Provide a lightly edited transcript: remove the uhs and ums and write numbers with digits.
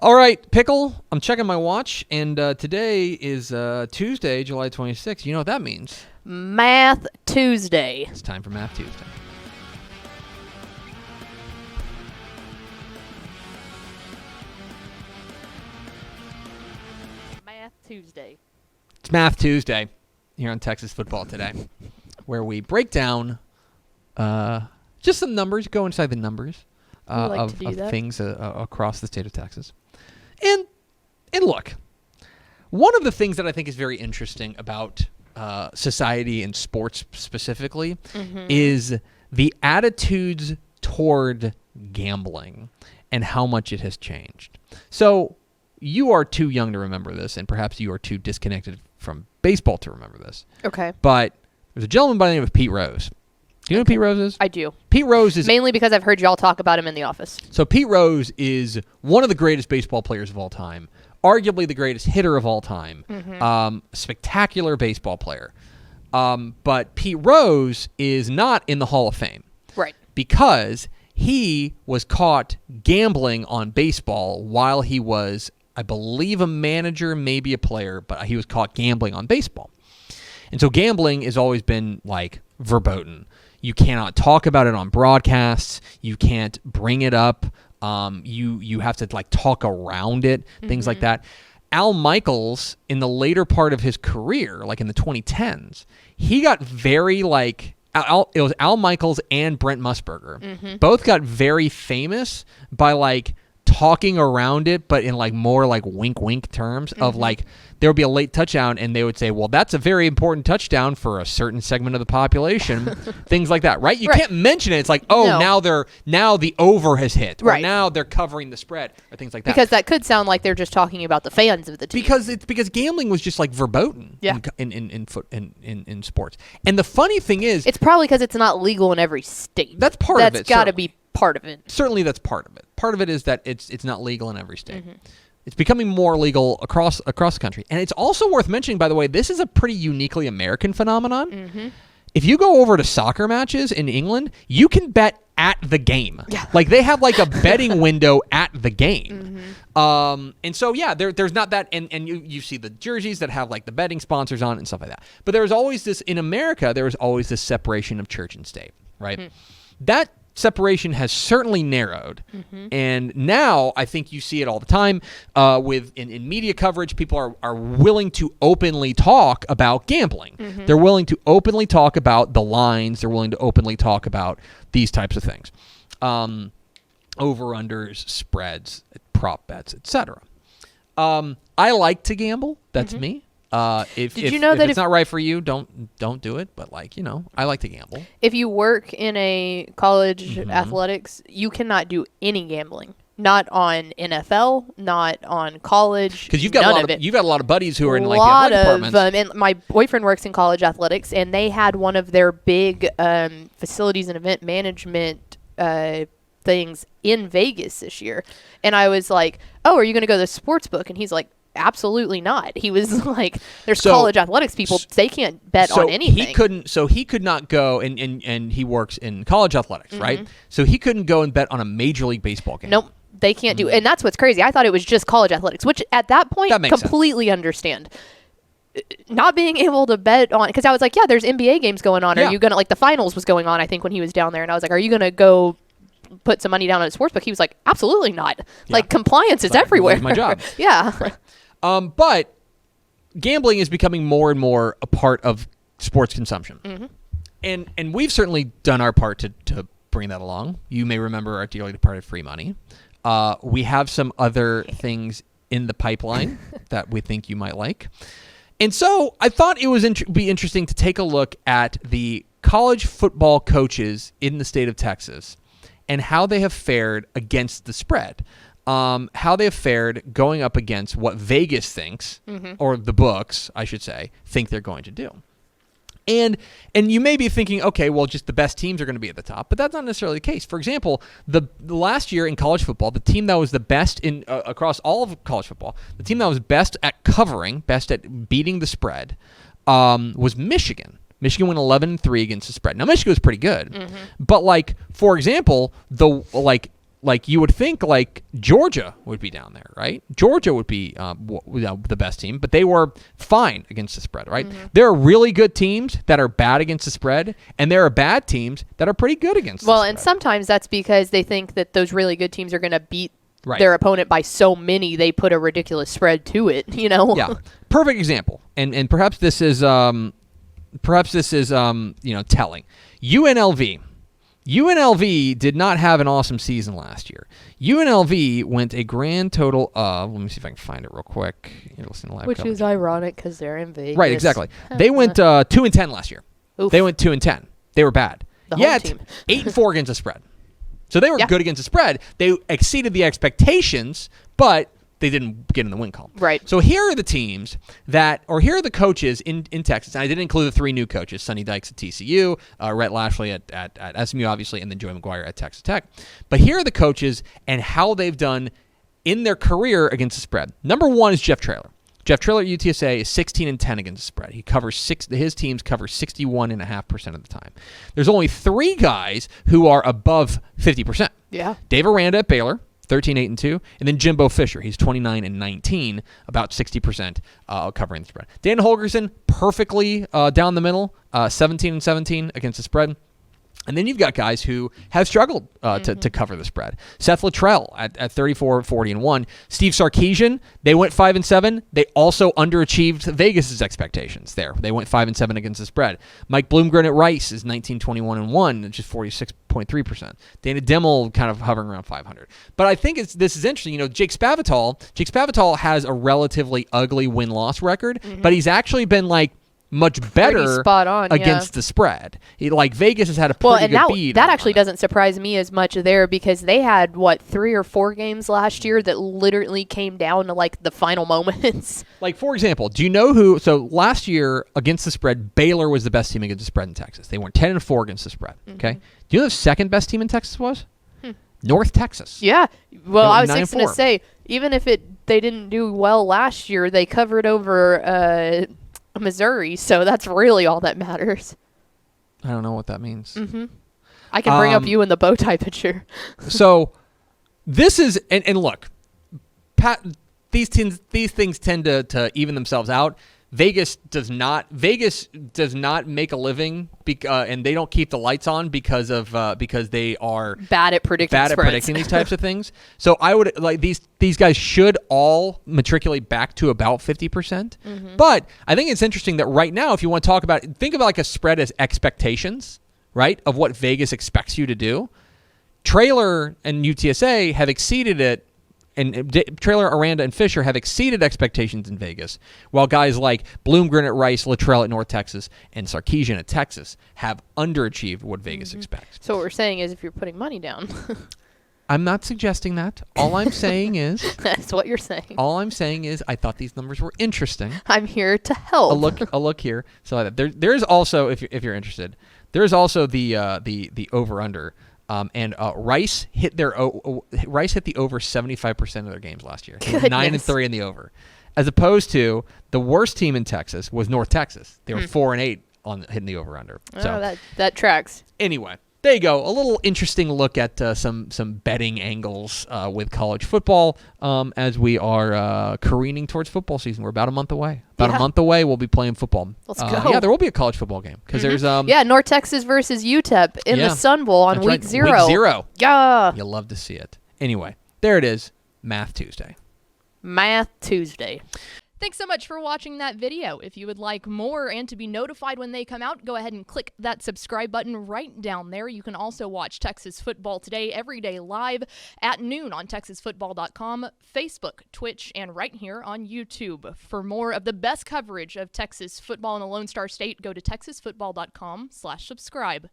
All right, Pickle, I'm checking my watch, and today is Tuesday, July 26th. You know what that means? Math Tuesday. It's time for Math Tuesday. Math Tuesday. It's Math Tuesday here on Texas Football Today, where we break down just some numbers, go inside the numbers of things across the state of Texas. And look, one of the things that I think is very interesting about society and sports specifically is the attitudes toward gambling and how much it has changed. So you are too young to remember this, and perhaps you are too disconnected from baseball to remember this. Okay. But there's a gentleman by the name of Pete Rose. Do you know who Pete Rose is? I do. Pete Rose is... Mainly because I've heard y'all talk about him in the office. So Pete Rose is one of the greatest baseball players of all time, arguably the greatest hitter of all time, spectacular baseball player. But Pete Rose is not in the Hall of Fame. Right. Because he was caught gambling on baseball while he was, I believe, a manager, maybe a player, but he was caught gambling on baseball. And so gambling has always been like verboten. You cannot talk about it on broadcasts. You can't bring it up. You have to like talk around it, things like that. Al Michaels, in the later part of his career, like in the 2010s, he got very like, it was Al Michaels and Brent Musburger. Both got very famous by like talking around it, but in like more like wink terms of like there would be a late touchdown and they would say, well, that's a very important touchdown for a certain segment of the population, things like that, right? You can't mention it. It's like, oh, now the over has hit, or now they're covering the spread, or things like that. Because that could sound like they're just talking about the fans of the team. Because gambling was just like verboten in sports. And the funny thing is, it's probably because it's not legal in every state. That's part of it. That's got to be part of it. Certainly that's part of it. Part of it is that it's not legal in every state. It's becoming more legal across the country. And it's also worth mentioning, by the way, this is a pretty uniquely American phenomenon. If you go over to soccer matches in England, you can bet at the game. Yeah. Like they have like a betting window at the game. And so, yeah, there's not that. And you see the jerseys that have like the betting sponsors on it and stuff like that. But there's always this, in America, there was always this separation of church and state, right? That separation has certainly narrowed, and now I think you see it all the time with in media coverage. People are willing to openly talk about gambling. They're willing to openly talk about the lines. They're willing to openly talk about these types of things, over-unders, spreads, prop bets, etc. I like to gamble. That's me. If it's not right for you, don't do it. But like, I like to gamble. If you work in a college athletics, you cannot do any gambling. Not on NFL, not on college. Because you've got a lot of buddies who are in like the athletic departments. And my boyfriend works in college athletics, and they had one of their big facilities and event management things in Vegas this year. And I was like, "Oh, are you going to go to the sports book?" And he's like, absolutely not. He was like, there's college athletics people, they can't bet on anything. He could not go, and he works in college athletics, right? So he couldn't go and bet on a Major League Baseball game. Nope, they can't do it. And that's what's crazy. I thought it was just college athletics, which at that point, completely understand. Not being able to bet on, because I was like, yeah, there's NBA games going on. Yeah. Are you going to, like the finals was going on, I think, when he was down there. And I was like, are you going to go put some money down on a sports book? He was like, absolutely not. Yeah. Like compliance is everywhere. That's my job. Yeah. Right. But gambling is becoming more and more a part of sports consumption. And we've certainly done our part to bring that along. You may remember our dearly departed free money. We have some other things in the pipeline that we think you might like. And so I thought it was be interesting to take a look at the college football coaches in the state of Texas and how they have fared against the spread. How they have fared going up against what Vegas thinks, or the books, I should say, think they're going to do. And you may be thinking, okay, well, just the best teams are going to be at the top, but that's not necessarily the case. For example, the last year in college football, the team that was the best in across all of college football, the team that was best at covering, best at beating the spread, was Michigan. Michigan went 11-3 against the spread. Now, Michigan was pretty good, but like, for example, like you would think like Georgia would be down there, right? Georgia would be the best team, but they were fine against the spread, right? Mm-hmm. There are really good teams that are bad against the spread, and there are bad teams that are pretty good against the spread. Well, and sometimes that's because they think that those really good teams are going to beat their opponent by so many, they put a ridiculous spread to it, you know? Yeah. Perfect example. And perhaps this is telling. UNLV did not have an awesome season last year. UNLV went a grand total of, let me see if I can find it real quick. You're listening to live Which coverage. is ironic because they're in Vegas. Right, exactly. They went 2-10 last year. Oof. They went 2-10. They were bad. The home team. 8-4 against the spread. So they were good against the spread. They exceeded the expectations, but they didn't get in the win column. Right. So here are the teams here are the coaches in Texas. And I didn't include the 3 new coaches, Sonny Dykes at TCU, Rhett Lashley at SMU, obviously, and then Joey McGuire at Texas Tech. But here are the coaches and how they've done in their career against the spread. Number 1 is Jeff Traylor. Jeff Traylor at UTSA is 16-10 against the spread. He covers his teams cover 61.5% of the time. There's only 3 guys who are above 50%. Yeah. Dave Aranda at Baylor, 13-8-2, and then Jimbo Fisher. He's 29-19, about 60% covering the spread. Dan Holgerson, perfectly down the middle, 17-17 against the spread. And then you've got guys who have struggled to cover the spread. Seth Luttrell at 34-40-1. Steve Sarkisian, they went 5-7. They also underachieved Vegas's expectations there. They went 5-7 against the spread. Mike Bloomgren at Rice is 19-21-1, which is 46.3%. Dana Dimmel kind of hovering around 500. But I think this is interesting. You know, Jake Spavital has a relatively ugly win-loss record, but he's actually been like much better spot on, against the spread. Vegas has had a pretty good beat. That actually doesn't surprise me as much there because they had, 3 or 4 games last year that literally came down to, like, the final moments. Like, for example, do you know who... So, last year, against the spread, Baylor was the best team against the spread in Texas. They went 10-4 against the spread, okay? Do you know who the second best team in Texas was? North Texas. Yeah. Well, I was just going to say, even if they didn't do well last year, they covered over... Missouri, so that's really all that matters. I don't know what that means. I can bring up you in the bow tie picture. So this is and look, Pat, these things tend to even themselves out. Vegas does not make a living and they don't keep the lights on because they are bad at predicting these types of things. So I would like these guys should all matriculate back to about 50%. But I think it's interesting that right now, if you want to talk about think about like a spread as expectations, right, of what Vegas expects you to do. Traylor and UTSA have exceeded it. And Traylor, Aranda, and Fisher have exceeded expectations in Vegas, while guys like Bloomgren at Rice, Luttrell at North Texas, and Sarkisian at Texas have underachieved what Vegas expects. So what we're saying is if you're putting money down. I'm not suggesting that. All I'm saying is... That's what you're saying. All I'm saying is I thought these numbers were interesting. I'm here to help. A look here. So there's also, if you're interested, there's also the over-under. And Rice hit the over 75% of their games last year. 9-3 in the over, as opposed to the worst team in Texas was North Texas. They were 4-8 on hitting the over under. So that tracks. Anyway, there you go. A little interesting look at some betting angles with college football as we are careening towards football season. We're about a month away. A month away, we'll be playing football. Let's go. Yeah, there will be a college football game because there's North Texas versus UTEP in the Sun Bowl on week 0. Week 0. Yeah, you'll love to see it. Anyway, there it is. Math Tuesday. Thanks so much for watching that video. If you would like more and to be notified when they come out, go ahead and click that subscribe button right down there. You can also watch Texas Football Today every day live at noon on TexasFootball.com, Facebook, Twitch, and right here on YouTube. For more of the best coverage of Texas football in the Lone Star State, go to TexasFootball.com/subscribe.